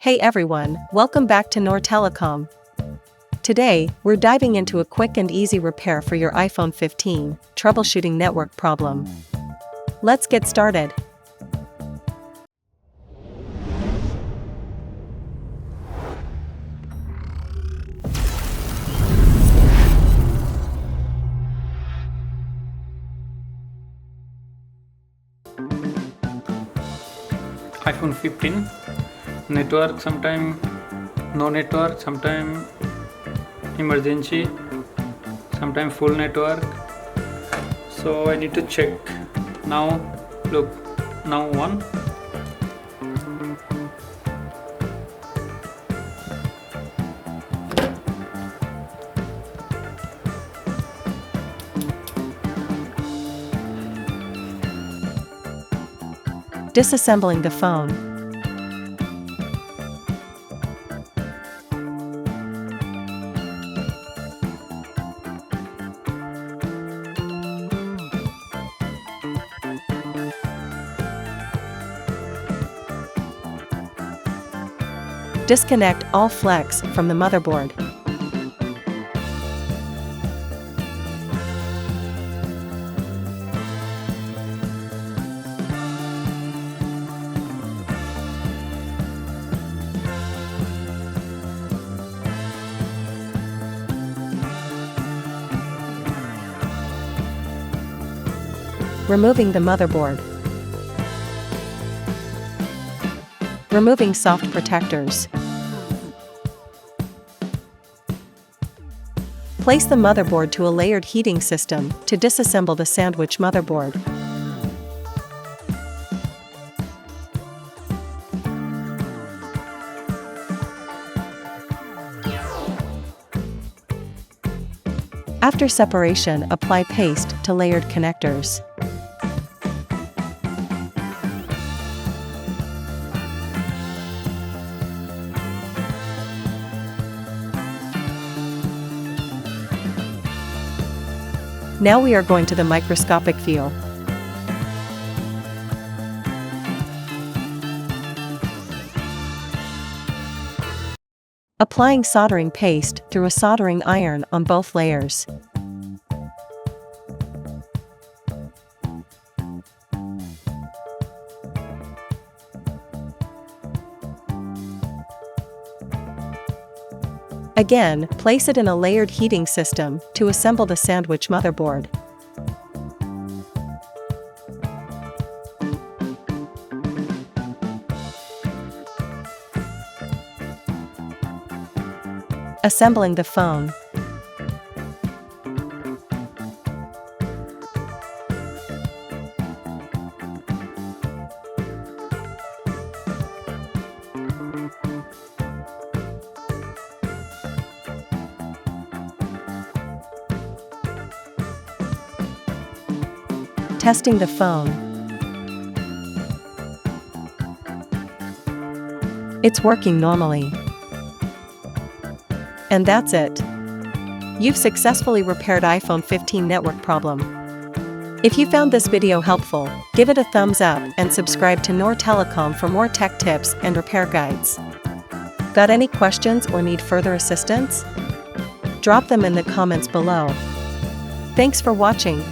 Hey everyone, welcome back to Noor Telecom. Today, we're diving into a quick and easy repair for your iPhone 15, troubleshooting network problem. Let's get started. iPhone 15 network, sometime no network, sometime emergency, sometime full network. So I need to check. Now look, now one. Disassembling the phone. Disconnect all flex from the motherboard. Removing the motherboard. Removing soft protectors. Place the motherboard to a layered heating system to disassemble the sandwich motherboard. After separation, apply paste to layered connectors. Now we are going to the microscopic view. Applying soldering paste through a soldering iron on both layers. Again, place it in a layered heating system to assemble the sandwich motherboard. Assembling the phone. Testing the phone. It's working normally. And that's it. You've successfully repaired iPhone 15 network problem. If you found this video helpful, give it a thumbs up and subscribe to Noor Telecom for more tech tips and repair guides. Got any questions or need further assistance? Drop them in the comments below. Thanks for watching.